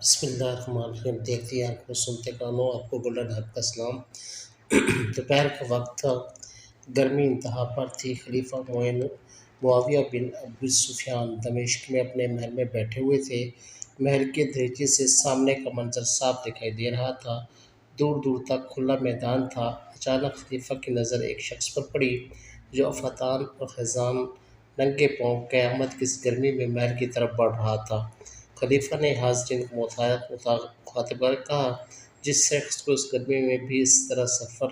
بسم اللہ الرحمن الرحیم۔ دیکھتی آنکھوں سنتے کانوں، آپ کو گولڈن ہب کا سلام۔ دوپہر کا وقت تھا، گرمی انتہا پر تھی۔ خلیفہ معاویہ بن ابو سفیان دمشق میں اپنے محل میں بیٹھے ہوئے تھے۔ محل کے دریچے سے سامنے کا منظر صاف دکھائی دے رہا تھا، دور دور تک کھلا میدان تھا۔ اچانک خلیفہ کی نظر ایک شخص پر پڑی جو فتان اور خزان ننگے پاؤں قیامت کی اس گرمی میں محل کی طرف بڑھ رہا تھا۔ خلیفہ نے حاضرین کو مخاطب کر کہا، جس شخص کو اس گرمی میں بھی اس طرح سفر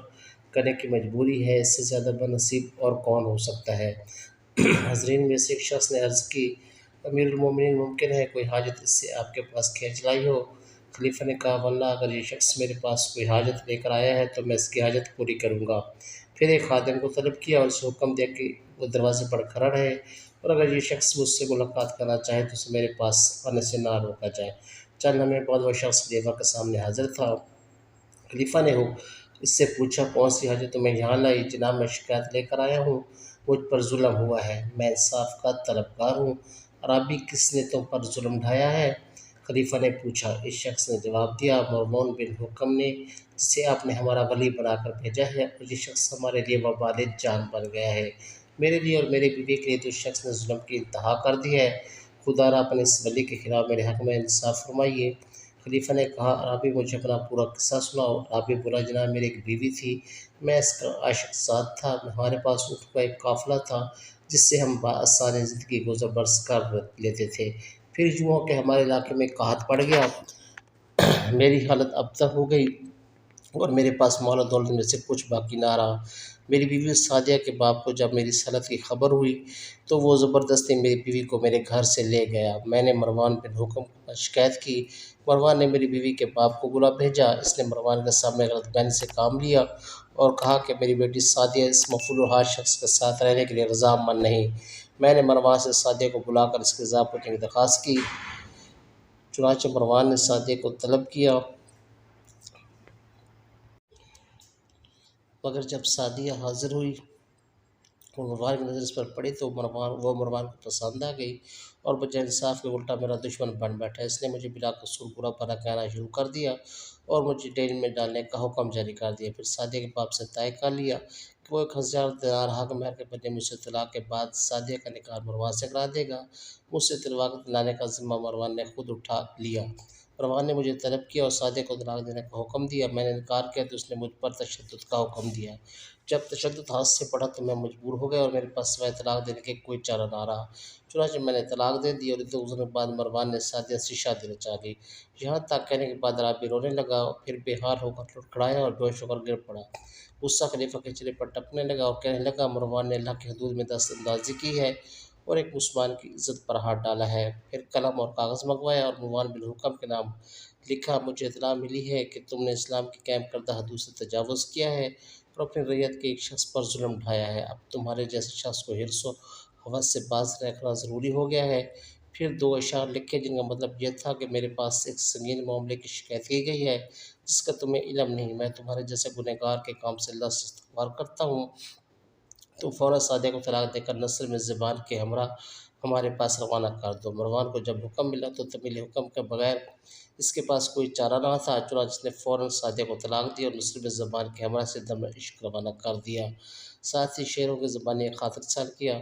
کرنے کی مجبوری ہے، اس سے زیادہ بد نصیب اور کون ہو سکتا ہے؟ حاضرین میں سے ایک شخص نے عرض کی، امیر المومنین، ممکن ہے کوئی حاجت اس سے آپ کے پاس کھینچ لائی ہو؟ خلیفہ نے کہا، واللہ اگر یہ شخص میرے پاس کوئی حاجت لے کر آیا ہے تو میں اس کی حاجت پوری کروں گا۔ پھر ایک خادم کو طلب کیا اور اسے حکم دیا کہ وہ دروازے پر کھڑا رہے، اور اگر یہ شخص مجھ سے ملاقات کرنا چاہے تو اسے میرے پاس آنے سے نہ روکا جائے۔ چند لمحے بعد وہ شخص خلیفہ کے سامنے حاضر تھا۔ خلیفہ نے اس سے پوچھا، کون سی حاجت تمہیں یہاں لائی؟ جناب، میں شکایت لے کر آیا ہوں، مجھ پر ظلم ہوا ہے، میں انصاف کا طلبگار ہوں۔ عرابی کس نے تم پر ظلم ڈھایا ہے؟ خلیفہ نے پوچھا۔ اس شخص نے جواب دیا، مروان بن حکم نے، جسے آپ نے ہمارا ولی بنا کر بھیجا ہے، اور یہ شخص ہمارے لیے وبال جان بن گیا ہے۔ میرے لیے اور میرے بیوی کے لیے تو اس شخص نے ظلم کی انتہا کر دی ہے۔ خدا را اپنے اس ولی کے خلاف میرے حق میں انصاف فرمائیے۔ خلیفہ نے کہا، عرابی، مجھے اپنا پورا قصہ سناؤ۔ عرابی بولا، جناب، میری ایک بیوی تھی، میں اس کا عاشق زاد تھا، ہمارے پاس اونٹ کا ایک قافلہ تھا جس سے ہم بآسانی زندگی گزر بسر کر لیتے تھے۔ پھر یوں ہو کہ ہمارے علاقے میں قحط پڑ گیا، میری حالت ابتر ہو گئی اور میرے پاس مال و دولت میں سے کچھ باقی نہ رہا۔ میری بیوی سعدیہ کے باپ کو جب میری حالت کی خبر ہوئی تو وہ زبردستی میری بیوی کو میرے گھر سے لے گیا۔ میں نے مروان بن حکم کو شکایت کی، مروان نے میری بیوی کے باپ کو بلا بھیجا۔ اس نے مروان کے سامنے غلط بیانی سے کام لیا اور کہا کہ میری بیٹی سعدیہ اس مفعول الحال شخص کے ساتھ رہنے کے لیے رضامند نہیں۔ میں نے مروان سے سعدیہ کو بلا کر اس کے عذاب پوچھنے کی درخواست کی۔ چنانچہ مروان نے سعدیہ کو طلب کیا، مگر جب سعدیہ حاضر ہوئی اور مروان کی نظر اس پر پڑی تو وہ مروان کو پسند آ گئی اور بجائے انصاف کے الٹا میرا دشمن بن بیٹھا۔ اس نے مجھے بلا قصور برا بھلا کہنا شروع کر دیا اور مجھے جیل میں ڈالنے کا حکم جاری کر دیا۔ پھر سعدیہ کے باپ سے طے کر لیا کہ وہ 1000 دینار حق مہر کے بدلے مجھ سے طلاق کے بعد سعدیہ کا نکاح مروان سے کرا دے گا۔ مجھ سے طلاق دلانے کا ذمہ مروان نے خود اٹھا لیا۔ مروان نے مجھے طلب کیا اور سعدیہ کو طلاق دینے کا حکم دیا۔ میں نے انکار کیا تو اس نے مجھ پر تشدد کا حکم دیا۔ جب تشدد حد سے بڑھا تو میں مجبور ہو گیا اور میرے پاس سوائے طلاق دینے کے کوئی چارہ نہ رہا۔ چنانچہ میں نے طلاق دے دی اور اتنے گزرنے کے بعد مروان نے سعدیہ سے شادی رچا لی۔ یہاں تک کہنے کے بعد عرابی رونے لگا، پھر بے حال ہو کر لڑکھڑایا اور بے ہوش ہو کر گر پڑا۔ غصہ خلیفہ کے چہرے پر ٹپکنے لگا اور کہنے لگا، مروان نے اللہ کی حدود میں دست اندازی کی ہے اور ایک مسلمان کی عزت پر ہاتھ ڈالا ہے۔ پھر قلم اور کاغذ منگوایا اور مروان بن حکم کے نام لکھا، مجھے اطلاع ملی ہے کہ تم نے اسلام کی قائم کردہ حدود سے تجاوز کیا ہے اور اپنی رعیت کے ایک شخص پر ظلم ڈھایا ہے۔ اب تمہارے جیسے شخص کو حرص و ہوس سے باز رکھنا ضروری ہو گیا ہے۔ پھر 2 اشعار لکھے جن کا مطلب یہ تھا کہ میرے پاس ایک سنگین معاملے کی شکایت کی گئی ہے جس کا تمہیں علم نہیں، میں تمہارے جیسے گنہگار کے کام سے اللہ سے استغفار کرتا ہوں۔ تم فوراً سعدیہ کو طلاق دے کر نثر میں زبان کے ہمراہ ہمارے پاس روانہ کر دو۔ مروان کو جب حکم ملا تو طویل حکم کے بغیر اس کے پاس کوئی چارہ نہ تھا، چنانچہ اس نے فوراً سعدیہ کو طلاق دی اور نثر میں زبان کے ہمراہ سے دم عشق روانہ کر دیا۔ ساتھ ہی شعروں کی زبانی ایک خط ارسال کیا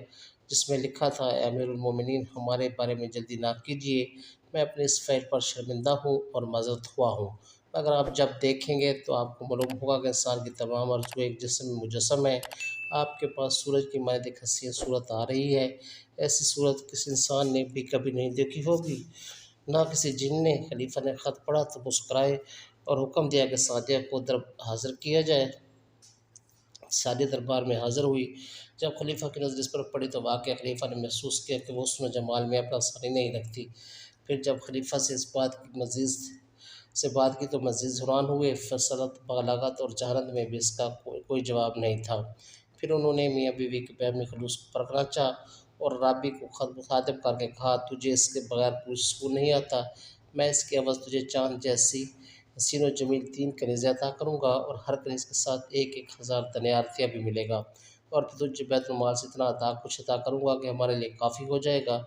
جس میں لکھا تھا، اے امیر المومنین، ہمارے بارے میں جلدی نہ کیجیے، میں اپنے اس فعل پر شرمندہ ہوں اور معذرت خواہ ہوں، مگر آپ جب دیکھیں گے تو آپ کو معلوم ہوگا کہ انسان کی تمام آرزویں ایک جسم میں مجسم ہیں۔ آپ کے پاس سورج کی مانند ایک حسین صورت آ رہی ہے، ایسی صورت کسی انسان نے بھی کبھی نہیں دیکھی ہوگی، نہ کسی جن نے۔ خلیفہ نے خط پڑھا تو مسکرائے اور حکم دیا کہ سعدیہ کو حاضر کیا جائے۔ سعدیہ دربار میں حاضر ہوئی۔ جب خلیفہ کی نظر اس پر پڑی تو واقعہ خلیفہ نے محسوس کیا کہ وہ حسن و جمال میں اپنا ثانی نہیں رکھتی۔ پھر جب خلیفہ سے اس بات کی تو مزید حیران ہوئے۔ فصاحت، بلاغت اور جہالت میں بھی اس کا کوئی جواب نہیں تھا۔ پھر انہوں نے میاں بیوی کے باہمی خلوص کو پرکھنا چاہا اور رابی کو مخاطب کر کے کہا، تجھے اس کے بغیر کوئی سکون نہیں آتا، میں اس کے عوض تجھے چاند جیسی حسین و جمیل 3 کنیزیں عطا کروں گا اور ہر کنیز کے ساتھ 1000 دینار عطیہ بھی ملے گا، اور پھر تجھے بیت المال سے اتنا کچھ عطا کروں گا کہ ہمارے لیے کافی ہو جائے گا۔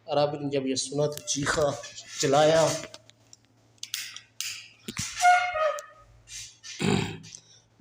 عرابی نے جب یہ سنا تو چیخا چلایا